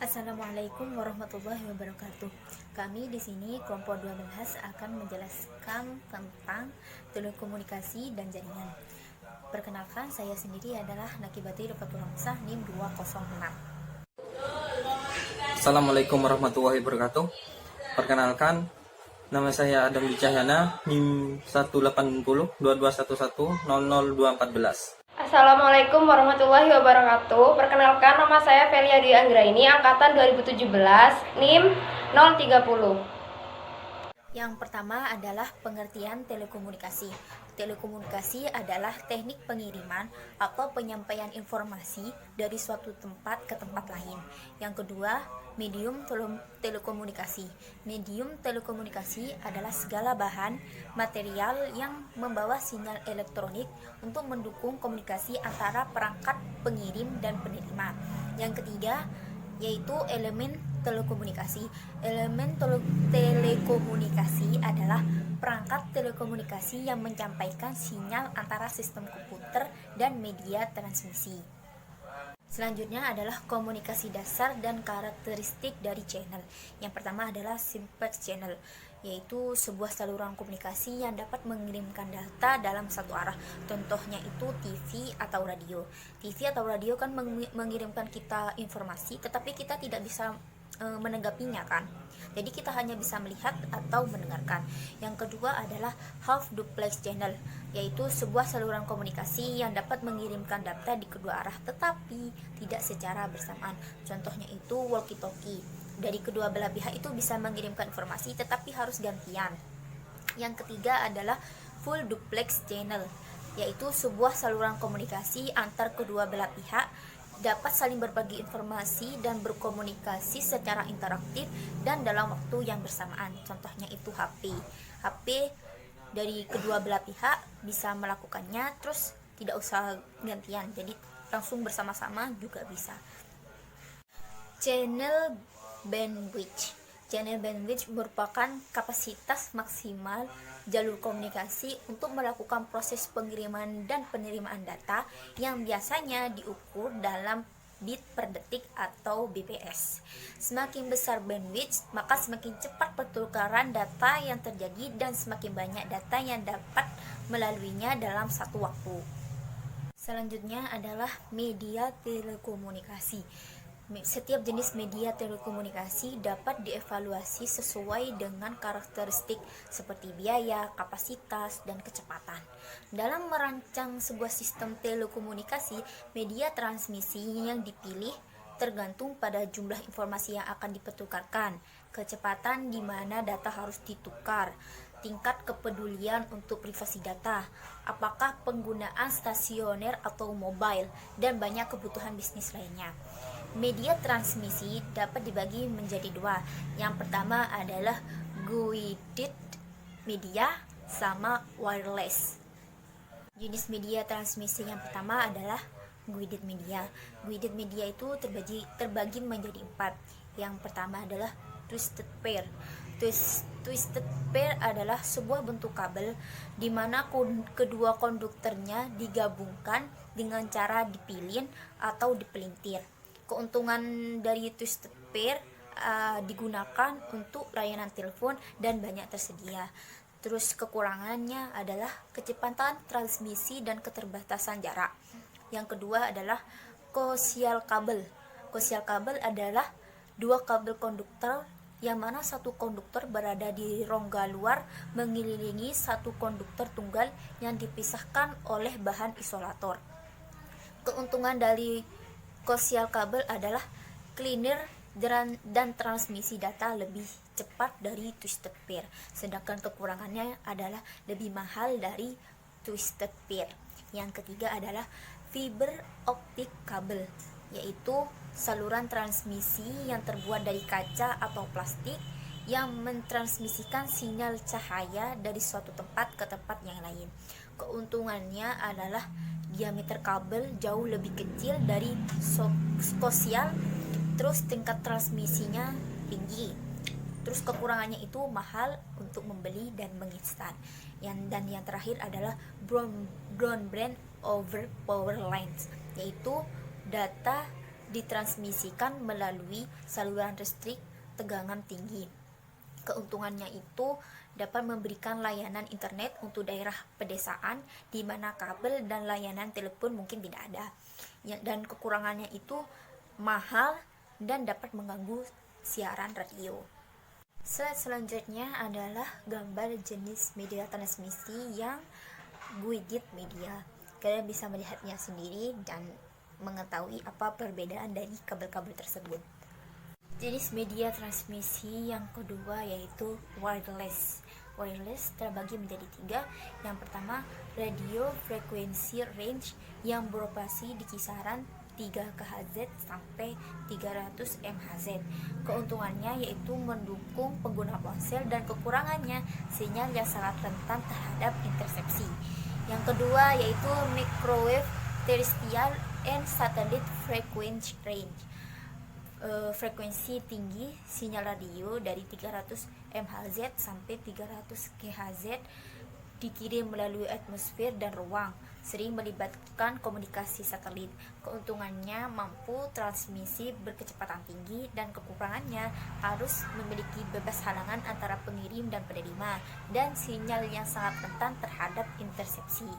Assalamualaikum warahmatullahi wabarakatuh. Kami di sini kelompok 12 akan menjelaskan tentang telekomunikasi dan jaringan. Perkenalkan, saya sendiri adalah Nakibati Rifkatul Hamzah NIM 206. Assalamualaikum warahmatullahi wabarakatuh. Perkenalkan, nama saya Adam Wicahyana, NIM 1802211002414. Assalamualaikum warahmatullahi wabarakatuh. Perkenalkan, nama saya Felia Dwi Anggraini, angkatan 2017, NIM 030. Yang pertama adalah pengertian telekomunikasi. Telekomunikasi adalah teknik pengiriman atau penyampaian informasi dari suatu tempat ke tempat lain. Yang kedua, medium telekomunikasi. Medium telekomunikasi adalah segala bahan material yang membawa sinyal elektronik untuk mendukung komunikasi antara perangkat pengirim dan penerima. Yang ketiga, yaitu elemen telekomunikasi. Elemen telekomunikasi adalah perangkat telekomunikasi yang menyampaikan sinyal antara sistem komputer dan media transmisi. Selanjutnya adalah komunikasi dasar dan karakteristik dari channel. Yang pertama adalah simplex channel, yaitu sebuah saluran komunikasi yang dapat mengirimkan data dalam satu arah. Contohnya itu TV atau radio. TV atau radio kan mengirimkan kita informasi, tetapi kita tidak bisa menanggapinya kan. Jadi kita hanya bisa melihat atau mendengarkan. Yang kedua adalah half duplex channel, yaitu sebuah saluran komunikasi yang dapat mengirimkan data di kedua arah tetapi tidak secara bersamaan. Contohnya itu walkie-talkie. Dari kedua belah pihak itu bisa mengirimkan informasi tetapi harus gantian. Yang ketiga adalah full duplex channel, yaitu sebuah saluran komunikasi antar kedua belah pihak dapat saling berbagi informasi dan berkomunikasi secara interaktif dan dalam waktu yang bersamaan. Contohnya itu HP. HP dari kedua belah pihak bisa melakukannya, terus tidak usah gantian, jadi langsung bersama-sama juga bisa. Channel bandwidth. Channel bandwidth merupakan kapasitas maksimal jalur komunikasi untuk melakukan proses pengiriman dan penerimaan data yang biasanya diukur dalam bit per detik atau bps. Semakin besar bandwidth, maka semakin cepat pertukaran data yang terjadi dan semakin banyak data yang dapat melaluinya dalam satu waktu. Selanjutnya adalah media telekomunikasi. Setiap jenis media telekomunikasi dapat dievaluasi sesuai dengan karakteristik seperti biaya, kapasitas, dan kecepatan. Dalam merancang sebuah sistem telekomunikasi, media transmisi yang dipilih tergantung pada jumlah informasi yang akan dipertukarkan, kecepatan di mana data harus ditukar, tingkat kepedulian untuk privasi data, apakah penggunaan stasioner atau mobile, dan banyak kebutuhan bisnis lainnya. Media transmisi dapat dibagi menjadi dua. Yang pertama adalah guided media sama wireless. Jenis media transmisi yang pertama adalah guided media. Guided media itu terbagi menjadi 4. Yang pertama adalah twisted pair. Twisted pair adalah sebuah bentuk kabel di mana kedua konduktornya digabungkan dengan cara dipilin atau dipelintir. Keuntungan dari twisted pair digunakan untuk layanan telepon dan banyak tersedia. Terus kekurangannya adalah kecepatan transmisi dan keterbatasan jarak. Yang kedua adalah koaksial kabel. Koaksial kabel adalah dua kabel konduktor yang mana satu konduktor berada di rongga luar mengelilingi satu konduktor tunggal yang dipisahkan oleh bahan isolator. Keuntungan dari koaksial kabel adalah cleaner dan transmisi data lebih cepat dari twisted pair, sedangkan kekurangannya adalah lebih mahal dari twisted pair. Yang ketiga adalah fiber optic kabel, yaitu saluran transmisi yang terbuat dari kaca atau plastik yang mentransmisikan sinyal cahaya dari suatu tempat ke tempat yang lain. Keuntungannya adalah diameter kabel jauh lebih kecil dari koaksial, terus tingkat transmisinya tinggi. Terus kekurangannya itu mahal untuk membeli dan menginstal. Yang terakhir adalah broadband over power lines, yaitu data ditransmisikan melalui saluran listrik tegangan tinggi. Keuntungannya itu dapat memberikan layanan internet untuk daerah pedesaan di mana kabel dan layanan telepon mungkin tidak ada. Dan kekurangannya itu mahal dan dapat mengganggu siaran radio. Selanjutnya adalah gambar jenis media transmisi yang guided media. Kalian bisa melihatnya sendiri dan mengetahui apa perbedaan dari kabel-kabel tersebut. Jenis media transmisi yang kedua yaitu wireless. Wireless terbagi menjadi 3. Yang pertama, radio frequency range yang beroperasi di kisaran 3 kHz sampai 300 MHz. Keuntungannya yaitu mendukung pengguna ponsel dan kekurangannya sinyal yang sangat rentan terhadap intersepsi. Yang kedua yaitu microwave terrestrial and satellite frequency range. Frekuensi tinggi sinyal radio dari 300 MHz sampai 300 GHz dikirim melalui atmosfer dan ruang, sering melibatkan komunikasi satelit. Keuntungannya mampu transmisi berkecepatan tinggi dan kekurangannya harus memiliki bebas halangan antara pengirim dan penerima dan sinyal yang sangat rentan terhadap intersepsi.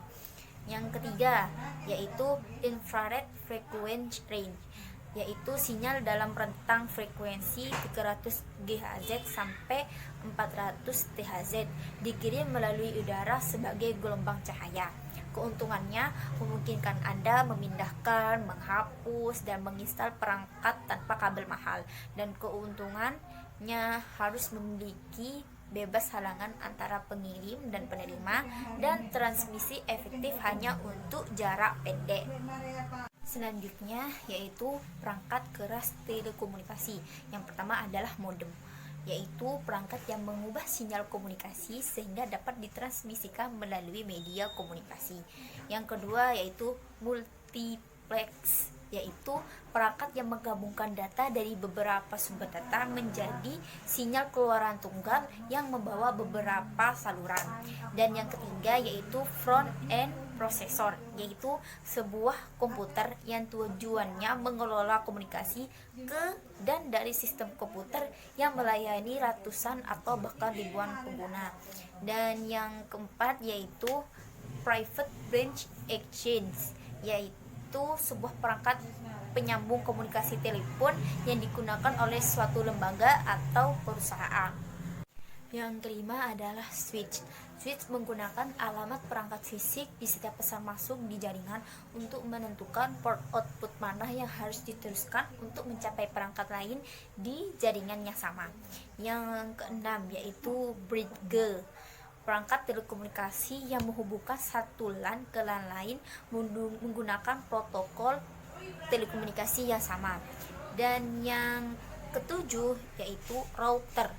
Yang ketiga yaitu infrared frequency range, yaitu sinyal dalam rentang frekuensi 300 GHz sampai 400 THz dikirim melalui udara sebagai gelombang cahaya. Keuntungannya memungkinkan Anda memindahkan, menghapus, dan menginstal perangkat tanpa kabel mahal, dan keuntungannya harus memiliki bebas halangan antara pengirim dan penerima dan transmisi efektif hanya untuk jarak pendek. Selanjutnya yaitu perangkat keras telekomunikasi. Yang pertama adalah modem, yaitu perangkat yang mengubah sinyal komunikasi sehingga dapat ditransmisikan melalui media komunikasi. Yang kedua yaitu multiplex, yaitu perangkat yang menggabungkan data dari beberapa sumber data menjadi sinyal keluaran tunggal yang membawa beberapa saluran. Dan yang ketiga yaitu front end processor, yaitu sebuah komputer yang tujuannya mengelola komunikasi ke dan dari sistem komputer yang melayani ratusan atau bahkan ribuan pengguna. Dan yang keempat yaitu private branch exchange, yaitu sebuah perangkat penyambung komunikasi telepon yang digunakan oleh suatu lembaga atau perusahaan. Yang kelima adalah switch. Switch menggunakan alamat perangkat fisik di setiap pesan masuk di jaringan untuk menentukan port output mana yang harus diteruskan untuk mencapai perangkat lain di jaringan yang sama. Yang keenam yaitu bridge, perangkat telekomunikasi yang menghubungkan satu LAN ke LAN lain menggunakan protokol telekomunikasi yang sama. Dan yang ketujuh yaitu router,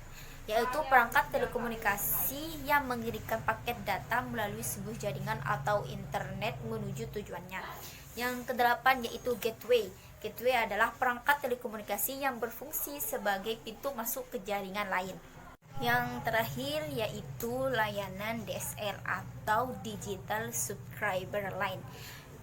yaitu perangkat telekomunikasi yang mengirimkan paket data melalui sebuah jaringan atau internet menuju tujuannya. Yang kedelapan yaitu gateway. Gateway adalah perangkat telekomunikasi yang berfungsi sebagai pintu masuk ke jaringan lain. Yang terakhir yaitu layanan DSL atau Digital Subscriber Line,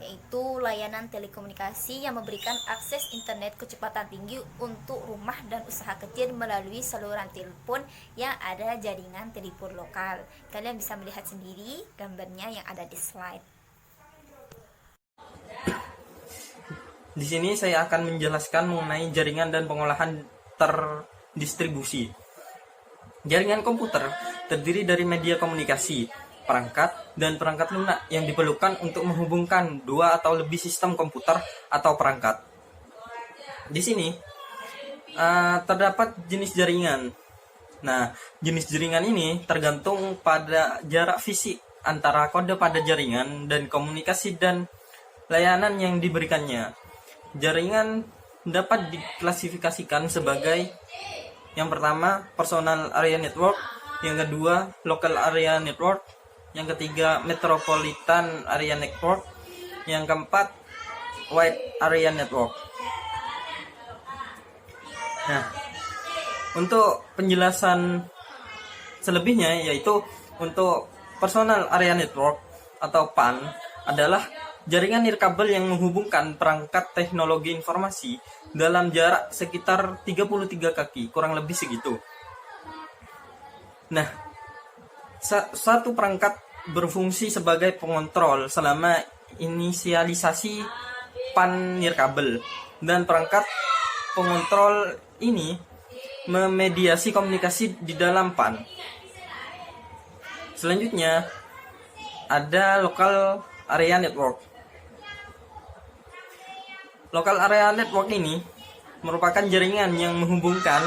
yaitu layanan telekomunikasi yang memberikan akses internet kecepatan tinggi untuk rumah dan usaha kecil melalui saluran telepon yang ada jaringan telepon lokal. Kalian bisa melihat sendiri gambarnya yang ada di slide. Di sini saya akan menjelaskan mengenai jaringan dan pengolahan terdistribusi. Jaringan komputer terdiri dari media komunikasi, perangkat, dan perangkat lunak yang diperlukan untuk menghubungkan dua atau lebih sistem komputer atau perangkat. Di sini terdapat jenis jaringan. Nah, jenis jaringan ini tergantung pada jarak fisik antara kode pada jaringan dan komunikasi dan layanan yang diberikannya. Jaringan dapat diklasifikasikan sebagai yang pertama personal area network, yang kedua local area network, yang ketiga metropolitan area network, yang keempat wide area network. Nah, untuk penjelasan selebihnya yaitu untuk personal area network atau PAN adalah jaringan nirkabel yang menghubungkan perangkat teknologi informasi dalam jarak sekitar 33 kaki, kurang lebih segitu. Nah, satu perangkat berfungsi sebagai pengontrol selama inisialisasi PAN nirkabel, dan perangkat pengontrol ini memediasi komunikasi di dalam PAN. Selanjutnya ada local area network. Local area network ini merupakan jaringan yang menghubungkan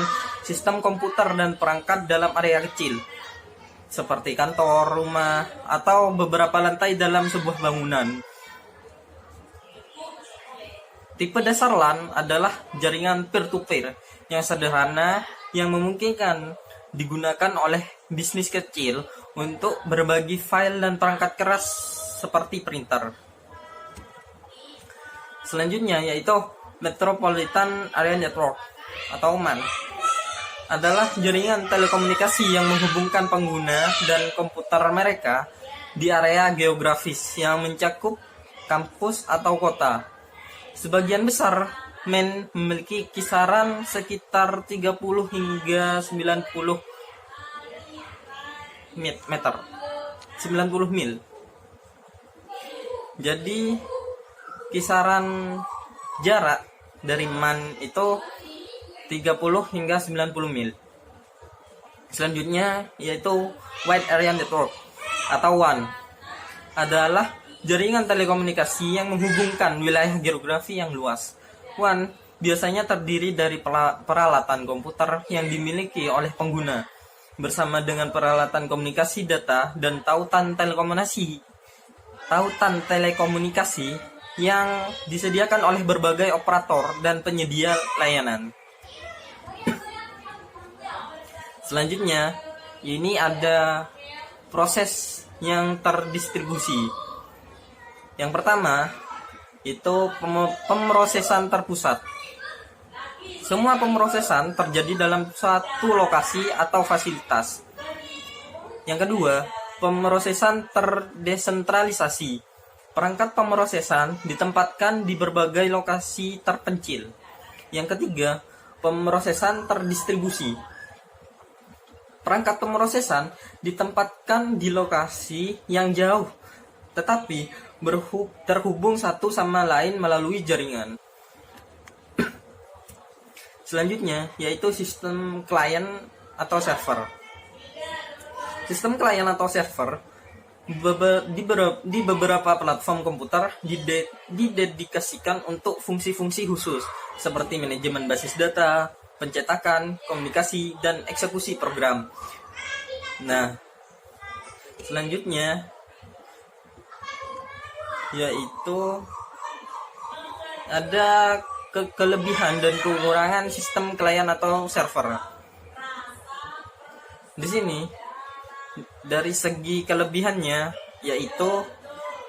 sistem komputer dan perangkat dalam area kecil, seperti kantor, rumah, atau beberapa lantai dalam sebuah bangunan. Tipe dasar LAN adalah jaringan peer-to-peer yang sederhana yang memungkinkan digunakan oleh bisnis kecil untuk berbagi file dan perangkat keras seperti printer. Selanjutnya yaitu Metropolitan Area Network atau MAN. Adalah jaringan telekomunikasi yang menghubungkan pengguna dan komputer mereka di area geografis yang mencakup kampus atau kota. Sebagian besar MAN memiliki kisaran sekitar 30 hingga 90 meter, 90 mil. Jadi kisaran jarak dari MAN itu 30 hingga 90 mil. Selanjutnya yaitu Wide Area Network atau WAN. Adalah jaringan telekomunikasi yang menghubungkan wilayah geografi yang luas. WAN biasanya terdiri dari peralatan komputer yang dimiliki oleh pengguna bersama dengan peralatan komunikasi data dan tautan telekomunikasi yang disediakan oleh berbagai operator dan penyedia layanan. Selanjutnya, ini ada proses yang terdistribusi. Yang pertama, itu pemrosesan terpusat. Semua pemrosesan terjadi dalam satu lokasi atau fasilitas. Yang kedua, pemrosesan terdesentralisasi. Perangkat pemrosesan ditempatkan di berbagai lokasi terpencil. Yang ketiga, pemrosesan terdistribusi. Perangkat pemrosesan ditempatkan di lokasi yang jauh, tetapi terhubung satu sama lain melalui jaringan. Selanjutnya yaitu sistem klien atau server. Sistem klien atau server di beberapa platform komputer didedikasikan untuk fungsi-fungsi khusus seperti manajemen basis data, pencetakan, komunikasi, dan eksekusi program. Nah, selanjutnya yaitu ada kelebihan dan kekurangan sistem klien atau server. Di sini dari segi kelebihannya yaitu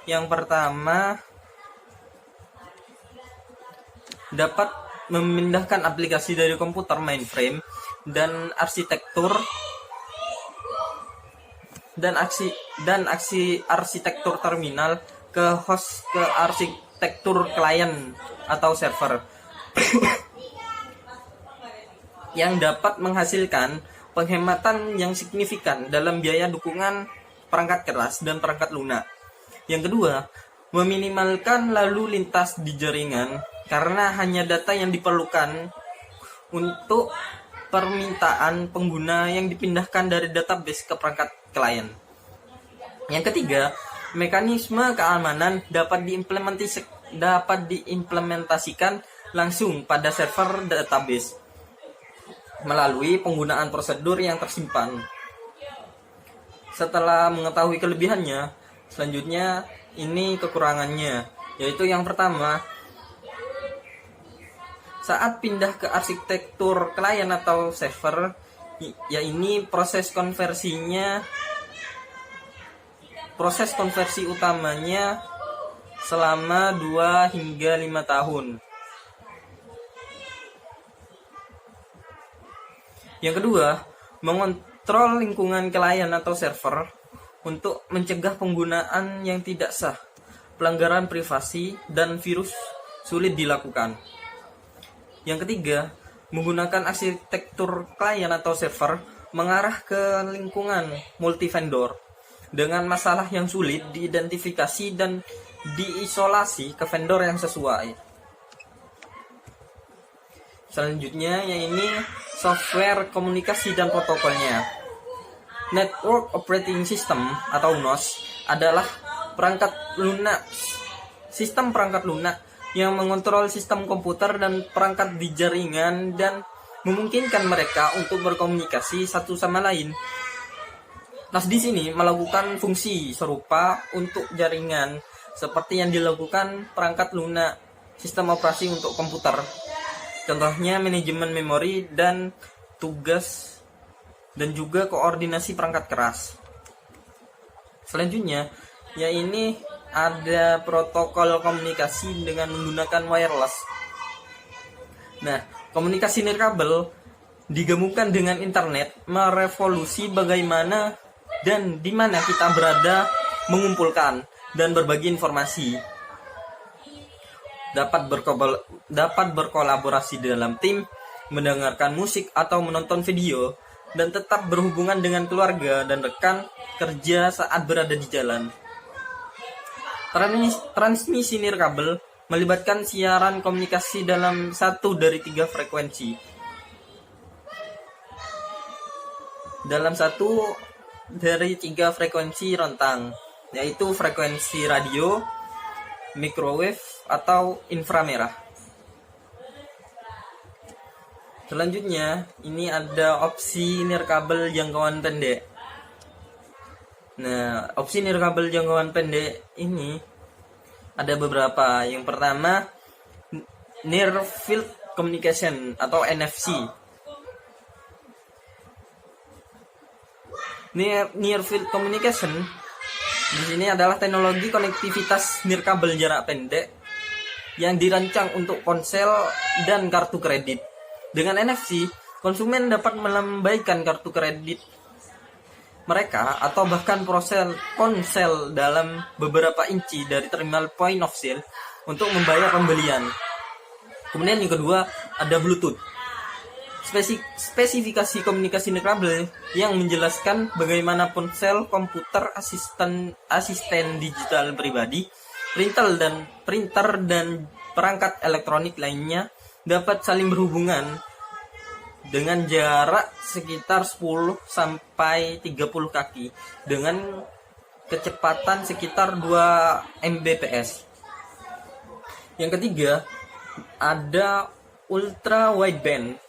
yang pertama dapat memindahkan aplikasi dari komputer mainframe dan arsitektur arsitektur terminal ke arsitektur klien atau server yang dapat menghasilkan penghematan yang signifikan dalam biaya dukungan perangkat keras dan perangkat lunak. Yang kedua, meminimalkan lalu lintas di jaringan karena hanya data yang diperlukan untuk permintaan pengguna yang dipindahkan dari database ke perangkat klien. Yang ketiga, mekanisme keamanan dapat diimplementasikan langsung pada server database melalui penggunaan prosedur yang tersimpan. Setelah mengetahui kelebihannya, selanjutnya ini kekurangannya, yaitu yang pertama, saat pindah ke arsitektur klien atau server, ya ini proses konversi utamanya selama 2 hingga 5 tahun. Yang kedua, mengontrol lingkungan klien atau server untuk mencegah penggunaan yang tidak sah pelanggaran privasi dan virus sulit dilakukan. Yang ketiga, menggunakan arsitektur klien atau server mengarah ke lingkungan multi-vendor dengan masalah yang sulit diidentifikasi dan diisolasi ke vendor yang sesuai. Selanjutnya, yaitu software komunikasi dan protokolnya. Network Operating System atau NOS adalah perangkat lunak, sistem perangkat lunak yang mengontrol sistem komputer dan perangkat di jaringan dan memungkinkan mereka untuk berkomunikasi satu sama lain. NOS di sini melakukan fungsi serupa untuk jaringan seperti yang dilakukan perangkat lunak sistem operasi untuk komputer. Contohnya manajemen memori dan tugas dan juga koordinasi perangkat keras. Selanjutnya, yaitu ada protokol komunikasi dengan menggunakan wireless. Nah, komunikasi nirkabel digabungkan dengan internet merevolusi bagaimana dan di mana kita berada mengumpulkan dan berbagi informasi. Dapat berkolaborasi dalam tim, mendengarkan musik atau menonton video, dan tetap berhubungan dengan keluarga dan rekan kerja saat berada di jalan. Transmisi nirkabel melibatkan siaran komunikasi dalam satu dari tiga frekuensi. Dalam satu dari tiga frekuensi rentang, yaitu frekuensi radio, microwave, atau inframerah. Selanjutnya, ini ada opsi nirkabel jangkauan pendek. Nah, opsi nirkabel jangkauan pendek ini ada beberapa. Yang pertama, Near Field Communication atau NFC. Near Field Communication di sini adalah teknologi konektivitas nirkabel jarak pendek yang dirancang untuk ponsel dan kartu kredit. Dengan NFC, konsumen dapat melambaikan kartu kredit mereka atau bahkan ponsel dalam beberapa inci dari terminal point of sale untuk membayar pembelian. Kemudian yang kedua ada Bluetooth. Spesifikasi komunikasi nirkabel yang menjelaskan bagaimana ponsel, komputer, asisten digital pribadi, printer dan perangkat elektronik lainnya dapat saling berhubungan dengan jarak sekitar 10 sampai 30 kaki dengan kecepatan sekitar 2 Mbps. Yang ketiga ada ultra wideband.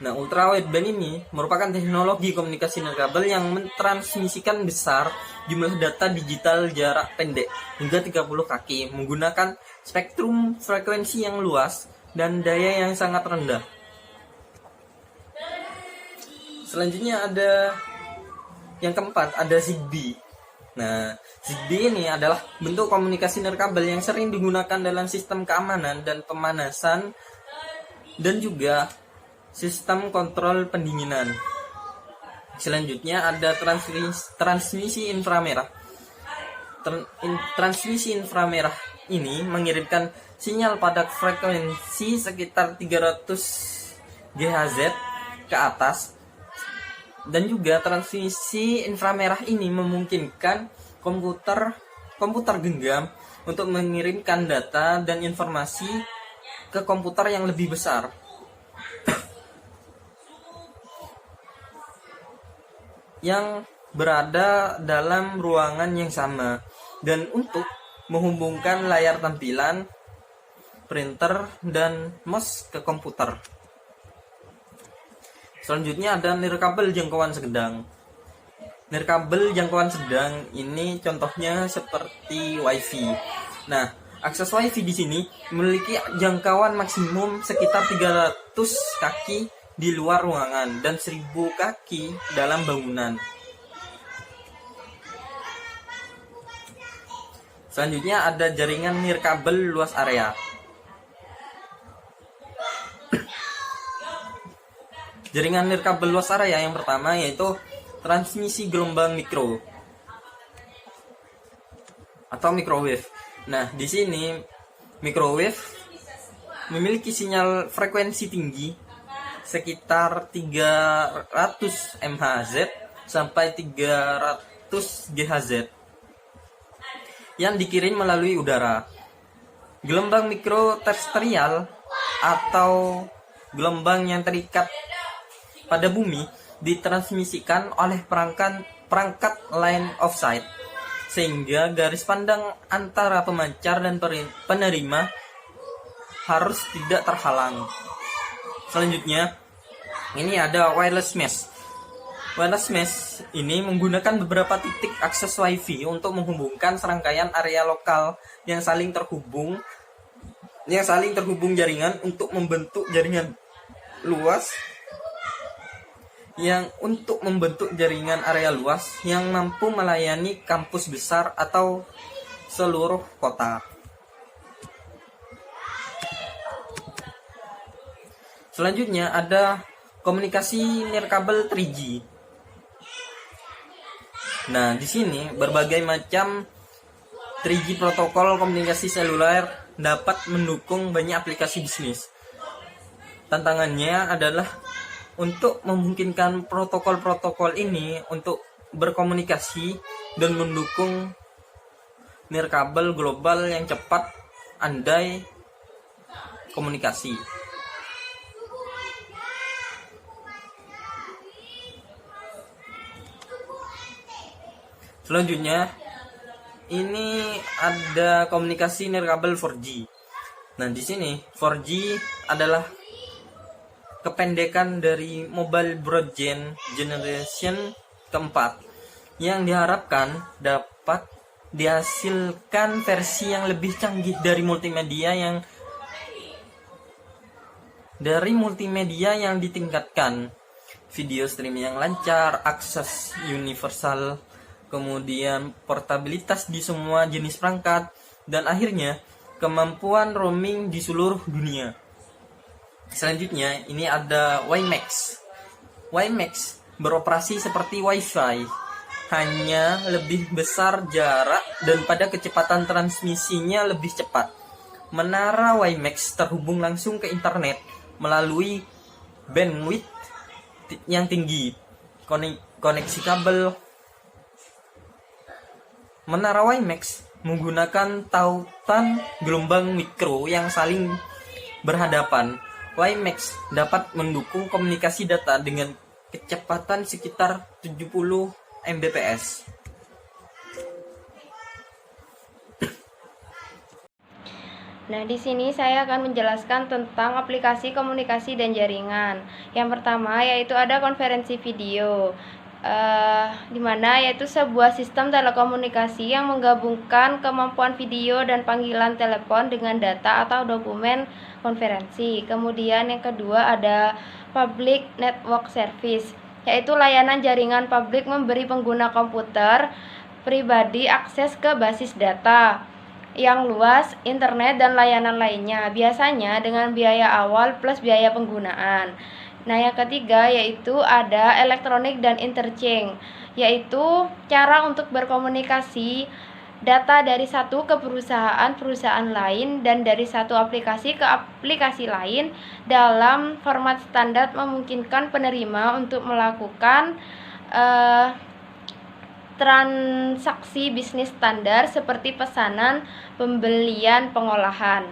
Nah, ultra wideband ini merupakan teknologi komunikasi nirkabel yang mentransmisikan besar jumlah data digital jarak pendek hingga 30 kaki menggunakan spektrum frekuensi yang luas dan daya yang sangat rendah. Selanjutnya ada yang keempat, ada Zigbee. Nah, Zigbee ini adalah bentuk komunikasi nirkabel yang sering digunakan dalam sistem keamanan dan pemanasan dan juga sistem kontrol pendinginan. Selanjutnya ada transmisi inframerah. Transmisi inframerah ini mengirimkan sinyal pada frekuensi sekitar 300 GHz ke atas. Dan juga transmisi inframerah ini memungkinkan komputer genggam untuk mengirimkan data dan informasi ke komputer yang lebih besar. Yang berada dalam ruangan yang sama dan untuk menghubungkan layar tampilan, printer, dan mouse ke komputer. Selanjutnya ada nirkabel jangkauan sedang. Nirkabel jangkauan sedang ini contohnya seperti WiFi. Nah, akses WiFi di sini memiliki jangkauan maksimum sekitar 300 kaki di luar ruangan dan 1000 kaki dalam bangunan. Selanjutnya ada jaringan nirkabel luas area. Jaringan nirkabel luas area yang pertama yaitu transmisi gelombang mikro atau microwave. Nah, di sini microwave memiliki sinyal frekuensi tinggi sekitar 300 MHz sampai 300 GHz yang dikirim melalui udara. Gelombang mikroterestrial atau gelombang yang terikat pada bumi ditransmisikan oleh perangkat line of sight, sehingga garis pandang antara pemancar dan penerima harus tidak terhalang. Selanjutnya, ini ada wireless mesh. Wireless mesh ini menggunakan beberapa titik akses WiFi untuk menghubungkan serangkaian area lokal yang saling terhubung jaringan untuk membentuk jaringan luas area luas yang mampu melayani kampus besar atau seluruh kota. Selanjutnya ada komunikasi nirkabel 3G. Nah, di sini berbagai macam 3G protokol komunikasi seluler dapat mendukung banyak aplikasi bisnis. Tantangannya adalah untuk memungkinkan protokol-protokol ini untuk berkomunikasi dan mendukung nirkabel global yang cepat andai komunikasi. Selanjutnya, ini ada komunikasi nirkabel 4G. Nah, di sini 4G adalah kependekan dari Mobile Broadband Generation keempat yang diharapkan dapat dihasilkan versi yang lebih canggih dari multimedia yang ditingkatkan, video streaming yang lancar, akses universal, kemudian portabilitas di semua jenis perangkat, dan akhirnya kemampuan roaming di seluruh dunia. Selanjutnya, ini ada WiMAX. WiMAX beroperasi seperti Wi-Fi, hanya lebih besar jarak dan pada kecepatan transmisinya lebih cepat. Menara WiMAX terhubung langsung ke internet melalui bandwidth yang tinggi. Koneksi kabel. Menara WiMAX menggunakan tautan gelombang mikro yang saling berhadapan. WiMAX dapat mendukung komunikasi data dengan kecepatan sekitar 70 Mbps. Nah, di sini saya akan menjelaskan tentang aplikasi komunikasi dan jaringan. Yang pertama yaitu ada konferensi video. Di mana yaitu sebuah sistem telekomunikasi yang menggabungkan kemampuan video dan panggilan telepon dengan data atau dokumen konferensi. Kemudian yang kedua ada public network service, yaitu layanan jaringan publik memberi pengguna komputer pribadi akses ke basis data yang luas, internet, dan layanan lainnya, biasanya dengan biaya awal plus biaya penggunaan. Nah, yang ketiga yaitu ada elektronik dan interchange, yaitu cara untuk berkomunikasi data dari satu ke perusahaan lain dan dari satu aplikasi ke aplikasi lain dalam format standar, memungkinkan penerima untuk melakukan transaksi bisnis standar seperti pesanan, pembelian, pengolahan.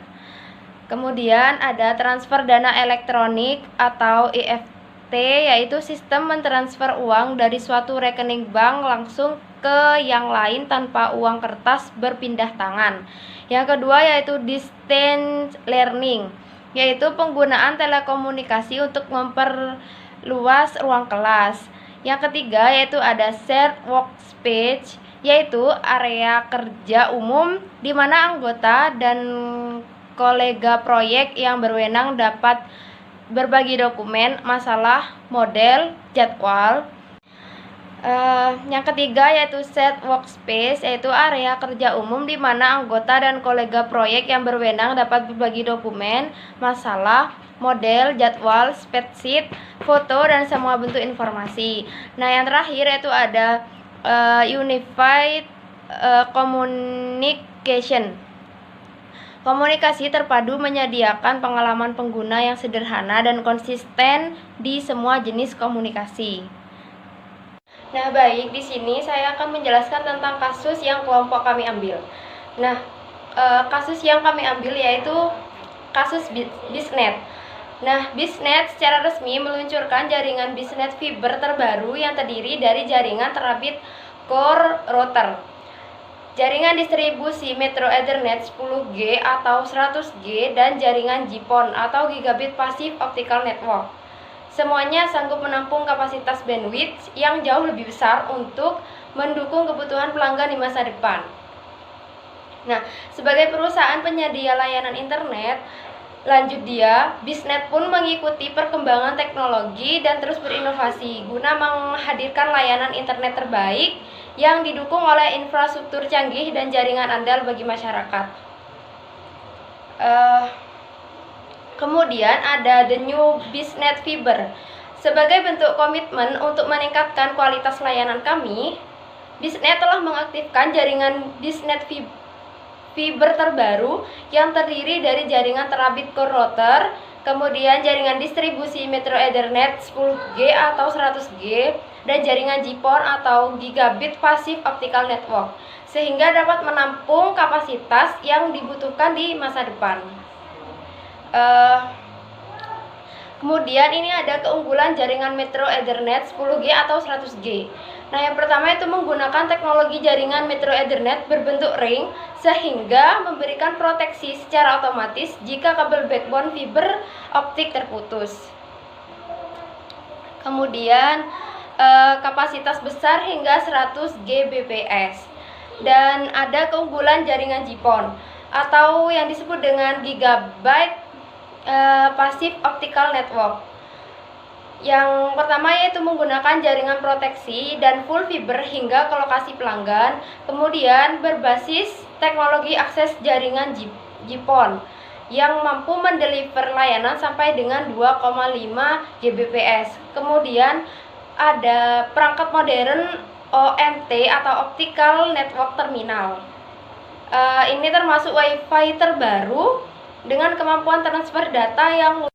Kemudian ada transfer dana elektronik atau EFT, yaitu sistem mentransfer uang dari suatu rekening bank langsung ke yang lain tanpa uang kertas berpindah tangan. Yang kedua yaitu distance learning, yaitu penggunaan telekomunikasi untuk memperluas ruang kelas. Yang ketiga yaitu ada shared workspace, yaitu area kerja umum di mana anggota dan kolega proyek yang berwenang dapat berbagi dokumen, masalah, model, jadwal. Yang ketiga yaitu shared workspace, yaitu area kerja umum di mana anggota dan kolega proyek yang berwenang dapat berbagi dokumen, masalah, model, jadwal, spreadsheet, foto, dan semua bentuk informasi. Nah, yang terakhir yaitu ada unified communication. Komunikasi terpadu menyediakan pengalaman pengguna yang sederhana dan konsisten di semua jenis komunikasi. Nah, baik, di sini saya akan menjelaskan tentang kasus yang kelompok kami ambil. Nah, kasus yang kami ambil yaitu kasus BISNet. Nah, BISNet secara resmi meluncurkan jaringan BISNet fiber terbaru yang terdiri dari jaringan terabit core router, jaringan distribusi Metro Ethernet 10G atau 100G, dan jaringan GPON atau Gigabit Passive Optical Network. Semuanya sanggup menampung kapasitas bandwidth yang jauh lebih besar untuk mendukung kebutuhan pelanggan di masa depan. Nah, sebagai perusahaan penyedia layanan internet, lanjut dia, BISNet pun mengikuti perkembangan teknologi dan terus berinovasi guna menghadirkan layanan internet terbaik yang didukung oleh infrastruktur canggih dan jaringan andal bagi masyarakat. Kemudian ada The New BISNet Fiber. Sebagai bentuk komitmen untuk meningkatkan kualitas layanan kami, BISNet telah mengaktifkan jaringan BISNet fiber terbaru yang terdiri dari jaringan terabit core router, kemudian jaringan distribusi Metro Ethernet 10G atau 100G, dan jaringan GPON atau Gigabit Passive Optical Network, sehingga dapat menampung kapasitas yang dibutuhkan di masa depan. Kemudian ini ada keunggulan jaringan Metro Ethernet 10G atau 100G. Nah, yang pertama itu menggunakan teknologi jaringan Metro Ethernet berbentuk ring sehingga memberikan proteksi secara otomatis jika kabel backbone fiber optik terputus. Kemudian kapasitas besar hingga 100 Gbps. Dan ada keunggulan jaringan GPON atau yang disebut dengan Gigabit Passive Optical Network. Yang pertama yaitu menggunakan jaringan proteksi dan full fiber hingga ke lokasi pelanggan, kemudian berbasis teknologi akses jaringan GPON yang mampu mendeliver layanan sampai dengan 2,5 Gbps. Kemudian ada perangkat modern ONT atau Optical Network Terminal. Ini termasuk WiFi terbaru dengan kemampuan transfer data yang